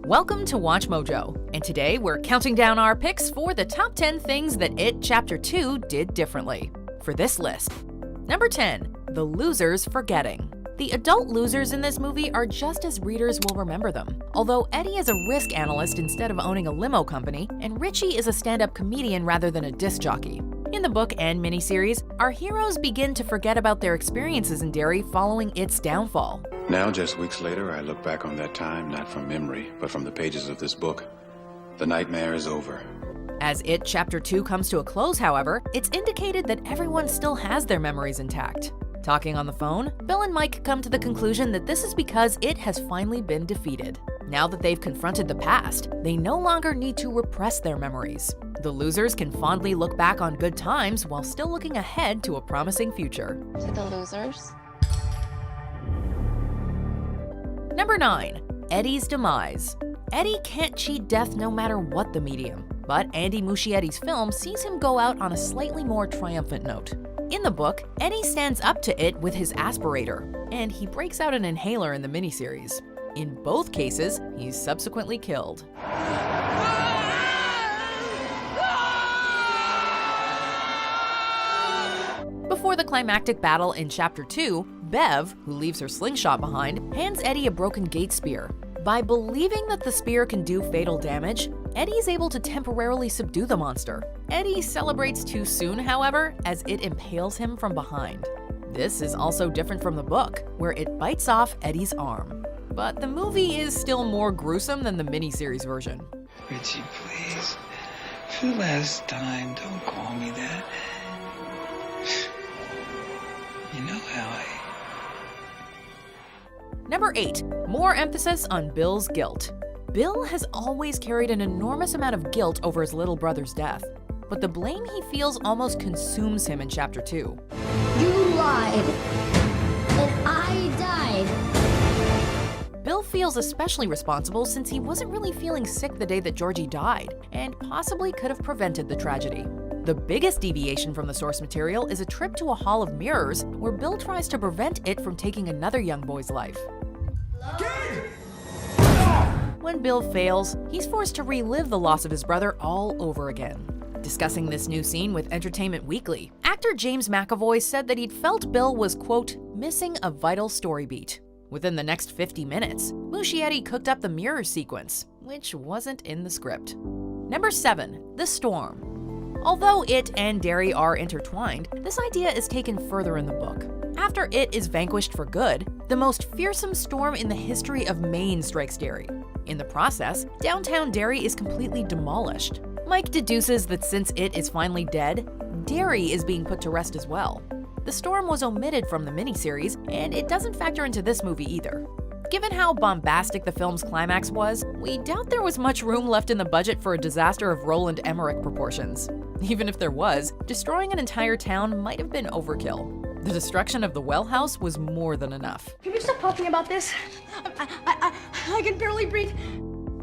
Welcome to WatchMojo, and today we're counting down our picks for the top 10 things that It Chapter 2 did differently. For this list, number 10, The Losers Forgetting. The adult losers in this movie are just as readers will remember them. Although Eddie is a risk analyst instead of owning a limo company, and Richie is a stand-up comedian rather than a disc jockey. In the book and miniseries, our heroes begin to forget about their experiences in Derry following its downfall. Now, just weeks later, I look back on that time, not from memory, but from the pages of this book. The nightmare is over. As It Chapter 2 comes to a close, however, it's indicated that everyone still has their memories intact. Talking on the phone, Bill and Mike come to the conclusion that this is because It has finally been defeated. Now that they've confronted the past, they no longer need to repress their memories. The losers can fondly look back on good times while still looking ahead to a promising future. To the losers. Number 9. Eddie's Demise. Eddie can't cheat death no matter what the medium, but Andy Muschietti's film sees him go out on a slightly more triumphant note. In the book, Eddie stands up to It with his aspirator, and he breaks out an inhaler in the miniseries. In both cases, he's subsequently killed. Before the climactic battle in Chapter 2, Bev, who leaves her slingshot behind, hands Eddie a broken gate spear. By believing that the spear can do fatal damage, Eddie's able to temporarily subdue the monster. Eddie celebrates too soon, however, as it impales him from behind. This is also different from the book, where it bites off Eddie's arm. But the movie is still more gruesome than the miniseries version. Richie, please. For the last time, don't call me that. You know how I... Number 8. More emphasis on Bill's guilt. Bill has always carried an enormous amount of guilt over his little brother's death, but the blame he feels almost consumes him in Chapter 2. You lied, and I died. Bill feels especially responsible since he wasn't really feeling sick the day that Georgie died, and possibly could have prevented the tragedy. The biggest deviation from the source material is a trip to a hall of mirrors where Bill tries to prevent it from taking another young boy's life. When Bill fails, he's forced to relive the loss of his brother all over again. Discussing this new scene with Entertainment Weekly, actor James McAvoy said that he'd felt Bill was, quote, missing a vital story beat. Within the next 50 minutes, Muschietti cooked up the mirror sequence, which wasn't in the script. Number 7. The Storm. Although It and Derry are intertwined, this idea is taken further in the book. After It is vanquished for good, the most fearsome storm in the history of Maine strikes Derry. In the process, downtown Derry is completely demolished. Mike deduces that since It is finally dead, Derry is being put to rest as well. The storm was omitted from the miniseries, and it doesn't factor into this movie either. Given how bombastic the film's climax was, we doubt there was much room left in the budget for a disaster of Roland Emmerich proportions. Even if there was, destroying an entire town might have been overkill. The destruction of the well house was more than enough. Can you stop talking about this? I can barely breathe.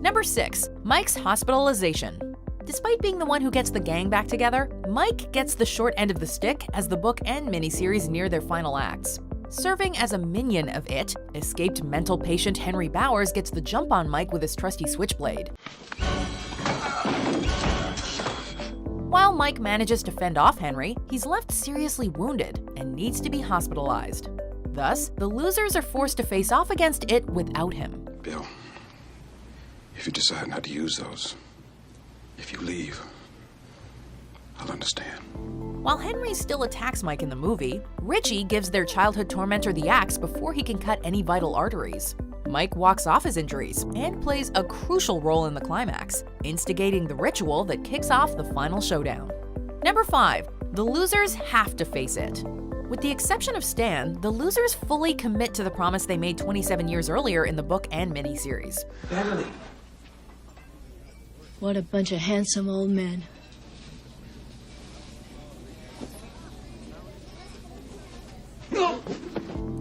Number 6. Mike's hospitalization. Despite being the one who gets the gang back together, Mike gets the short end of the stick as the book and miniseries near their final acts. Serving as a minion of It, escaped mental patient Henry Bowers gets the jump on Mike with his trusty switchblade. While Mike manages to fend off Henry, he's left seriously wounded and needs to be hospitalized. Thus, the losers are forced to face off against It without him. Bill, if you decide not to use those, if you leave, I'll understand. While Henry still attacks Mike in the movie, Richie gives their childhood tormentor the axe before he can cut any vital arteries. Mike walks off his injuries and plays a crucial role in the climax, instigating the ritual that kicks off the final showdown. Number 5. The losers have to face It. With the exception of Stan, the losers fully commit to the promise they made 27 years earlier in the book and miniseries. Beverly. What a bunch of handsome old men.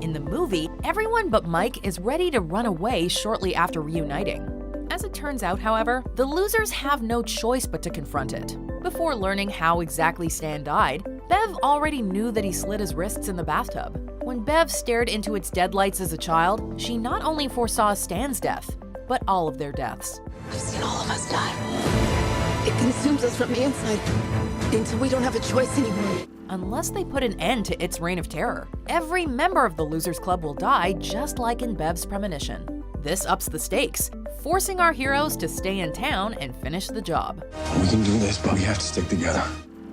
In the movie, everyone but Mike is ready to run away shortly after reuniting. As it turns out, however, the losers have no choice but to confront it. Before learning how exactly Stan died, Bev already knew that he slit his wrists in the bathtub. When Bev stared into its deadlights as a child, she not only foresaw Stan's death, but all of their deaths. I've seen all of us die. It consumes us from the inside until we don't have a choice anymore. Unless they put an end to its reign of terror, every member of the Losers Club will die, just like in Bev's premonition. This ups the stakes, forcing our heroes to stay in town and finish the job. We can do this, but we have to stick together.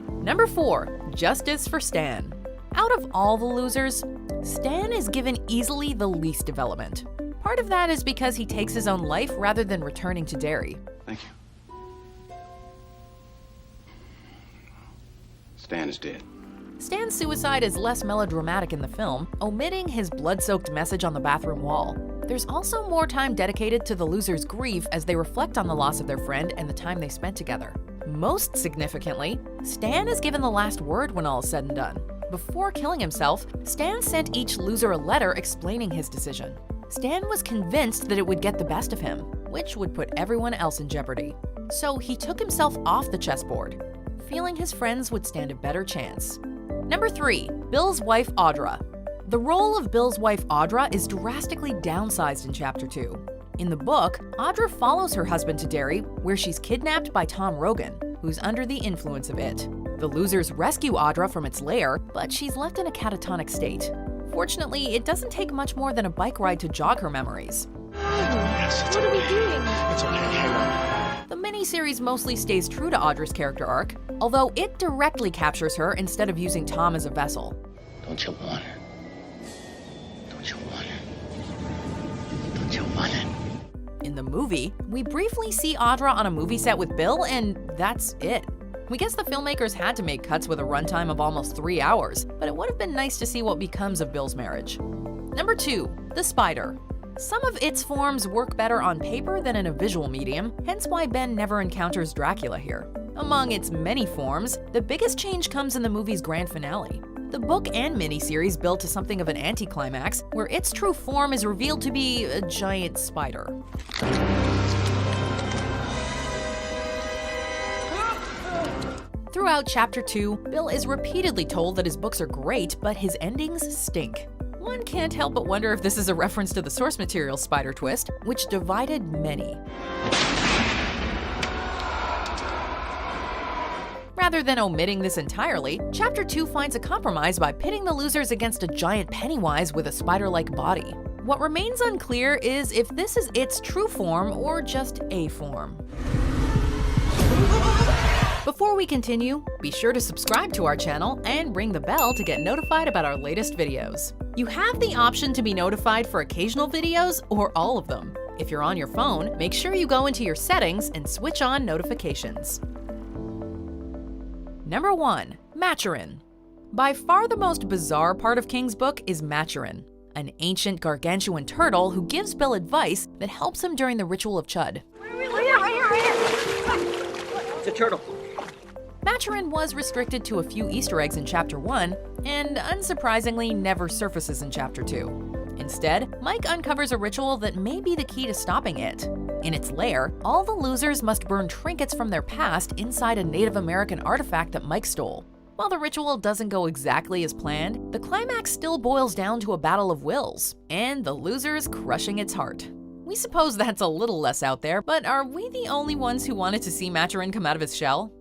Number 4, Justice for Stan. Out of all the losers, Stan is given easily the least development. Part of that is because he takes his own life rather than returning to Derry. Thank you. Stan is dead. Stan's suicide is less melodramatic in the film, omitting his blood-soaked message on the bathroom wall. There's also more time dedicated to the losers' grief as they reflect on the loss of their friend and the time they spent together. Most significantly, Stan is given the last word when all is said and done. Before killing himself, Stan sent each loser a letter explaining his decision. Stan was convinced that it would get the best of him, which would put everyone else in jeopardy. So he took himself off the chessboard, feeling his friends would stand a better chance. Number 3, Bill's wife Audra. The role of Bill's wife Audra is drastically downsized in Chapter 2. In the book, Audra follows her husband to Derry, where she's kidnapped by Tom Rogan, who's under the influence of it. The losers rescue Audra from its lair, but she's left in a catatonic state. Fortunately, it doesn't take much more than a bike ride to jog her memories. What are we doing? It's okay, hang on. The miniseries mostly stays true to Audra's character arc, although it directly captures her instead of using Tom as a vessel. Don't you want her? Don't you want her? Don't you want her? In the movie, we briefly see Audra on a movie set with Bill, and that's it. We guess the filmmakers had to make cuts with a runtime of almost 3 hours, but it would have been nice to see what becomes of Bill's marriage. Number 2, the spider. Some of its forms work better on paper than in a visual medium, hence why Ben never encounters Dracula here. Among its many forms, the biggest change comes in the movie's grand finale. The book and miniseries build to something of an anticlimax, where its true form is revealed to be a giant spider. Throughout Chapter 2, Bill is repeatedly told that his books are great, but his endings stink. One can't help but wonder if this is a reference to the source material spider twist, which divided many. Rather than omitting this entirely, Chapter 2 finds a compromise by pitting the losers against a giant Pennywise with a spider-like body. What remains unclear is if this is its true form or just a form. Before we continue, be sure to subscribe to our channel and ring the bell to get notified about our latest videos. You have the option to be notified for occasional videos or all of them. If you're on your phone, make sure you go into your settings and switch on notifications. Number 1, Maturin. By far the most bizarre part of King's book is Maturin, an ancient gargantuan turtle who gives Bill advice that helps him during the ritual of Chud. Right here. It's a turtle. Maturin was restricted to a few Easter eggs in Chapter 1, and unsurprisingly never surfaces in Chapter 2. Instead, Mike uncovers a ritual that may be the key to stopping it. In its lair, all the losers must burn trinkets from their past inside a Native American artifact that Mike stole. While the ritual doesn't go exactly as planned, the climax still boils down to a battle of wills, and the losers crushing its heart. We suppose that's a little less out there, but are we the only ones who wanted to see Maturin come out of his shell?